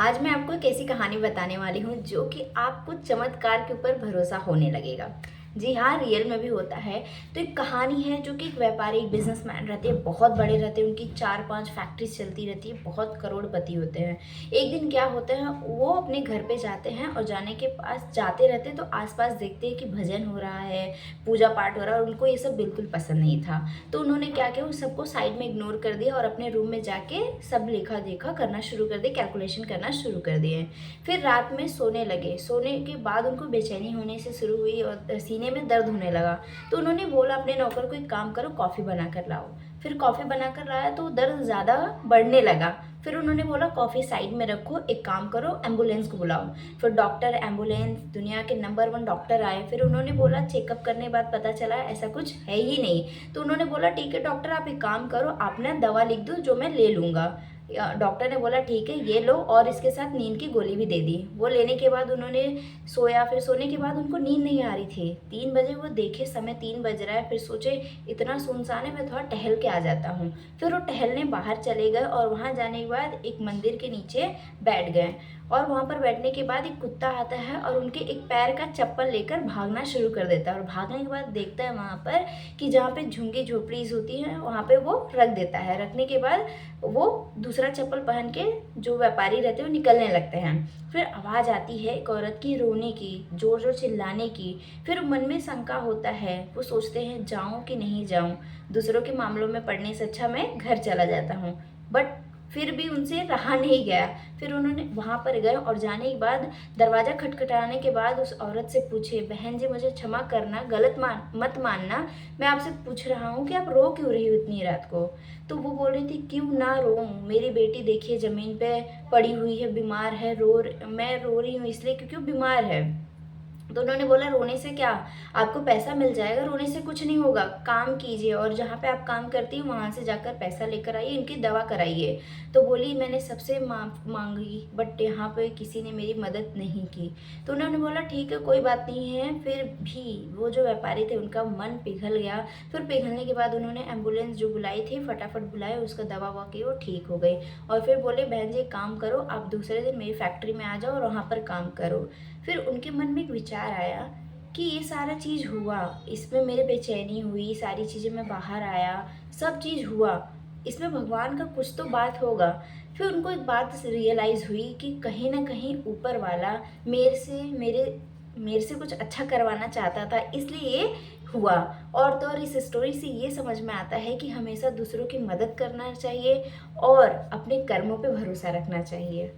आज मैं आपको एक ऐसी कहानी बताने वाली हूँ जो कि आपको चमत्कार के ऊपर भरोसा होने लगेगा। जी हाँ, रियल में भी होता है। तो एक कहानी है जो कि एक व्यापारी, एक बिजनेसमैन रहते हैं, बहुत बड़े रहते हैं, उनकी 4-5 फैक्ट्रीज चलती रहती है, बहुत करोड़पति होते हैं। एक दिन क्या होता है, वो अपने घर पे जाते हैं और जाने के पास जाते रहते हैं तो आस-पास देखते हैं कि भजन हो रहा है, पूजा पाठ हो रहा है और उनको ये सब बिल्कुल पसंद नहीं था। तो उन्होंने क्या किया, उन सबको साइड में इग्नोर कर दिया और अपने रूम में जाके सब लेखा-देखा करना शुरू कर दिए, कैलकुलेशन करना शुरू कर दिए। फिर रात में सोने लगे, सोने के बाद उनको बेचैनी होने से शुरू हुई और सीने में दर्द होने लगा। तो उन्होंने बोला अपने नौकर को, एक काम करो, कॉफ़ी बना कर लाओ। फिर कॉफ़ी बनाकर लाया तो दर्द ज़्यादा बढ़ने लगा। फिर उन्होंने बोला कॉफ़ी साइड में रखो, एक काम करो, एम्बुलेंस को बुलाओ। फिर डॉक्टर, एम्बुलेंस, दुनिया के नंबर 1 डॉक्टर आए। फिर उन्होंने बोला, चेकअप करने के बाद पता चला ऐसा कुछ है ही नहीं। तो उन्होंने बोला ठीक है डॉक्टर, आप एक काम करो, आप ना दवा लिख दो जो मैं ले लूँगा। डॉक्टर ने बोला ठीक है ये लो, और इसके साथ नींद की गोली भी दे दी। वो लेने के बाद उन्होंने सोया। फिर सोने के बाद उनको नींद नहीं आ रही थी। 3 बजे वो देखे, समय 3 बज रहा है। फिर सोचे इतना सुनसान है, मैं थोड़ा टहल के आ जाता हूँ। फिर वो टहलने बाहर चले गए और वहाँ जाने के बाद एक मंदिर के नीचे बैठ गए। और वहाँ पर बैठने के बाद एक कुत्ता आता है और उनके एक पैर का चप्पल लेकर भागना शुरू कर देता है। और भागने के बाद देखता है वहाँ पर कि जहाँ पे झुग्गी झोपड़ीज होती हैं वहाँ पे वो रख देता है। रखने के बाद वो दूसरा चप्पल पहन के जो व्यापारी रहते हैं वो निकलने लगते हैं। फिर आवाज़ आती है एक औरत की रोने की, जोर जोर चिल्लाने की। फिर मन में शंका होता है, वो सोचते हैं जाऊं कि नहीं जाऊं, दूसरों के मामलों में पड़ने से अच्छा मैं घर चला जाता हूँ। बट फिर भी उनसे रहा नहीं गया। फिर उन्होंने वहाँ पर गए और जाने के बाद दरवाज़ा खटखटाने के बाद उस औरत से पूछे, बहन जी मुझे क्षमा करना, मत मानना, मैं आपसे पूछ रहा हूँ कि आप रो क्यों रही हो इतनी रात को। तो वो बोल रही थी, क्यों ना रोऊं, मेरी बेटी देखिए ज़मीन पे पड़ी हुई है, बीमार है, मैं रो रही हूँ इसलिए क्योंकि वो बीमार है। तो उन्होंने बोला रोने से क्या, आपको पैसा मिल जाएगा, रोने से कुछ नहीं होगा, काम कीजिए और जहाँ पे आप काम करती हैं वहाँ से जाकर पैसा लेकर आइए, इनकी दवा कराइए। तो बोली मैंने सबसे माफ़ मांगी बट यहाँ पे किसी ने मेरी मदद नहीं की। तो उन्होंने बोला ठीक है कोई बात नहीं है। फिर भी वो जो व्यापारी थे उनका मन पिघल गया। फिर पिघलने के बाद उन्होंने एम्बुलेंस जो बुलाई थी फटाफट बुलाई, उसका दवा ववा की, वो ठीक हो गई। और फिर बोले बहन जी काम करो, आप दूसरे दिन मेरी फैक्ट्री में आ जाओ और वहाँ पर काम करो। फिर उनके मन में एक विचार आया कि ये सारा चीज़ हुआ, इसमें मेरे बेचैनी हुई, सारी चीज़ें में बाहर आया, सब चीज़ हुआ, इसमें भगवान का कुछ तो बात होगा। फिर उनको एक बात रियलाइज़ हुई कि कहीं ना कहीं ऊपर वाला मेरे से कुछ अच्छा करवाना चाहता था, इसलिए ये हुआ। और तो और इस स्टोरी से ये समझ में आता है कि हमेशा दूसरों की मदद करना चाहिए और अपने कर्मों पे भरोसा रखना चाहिए।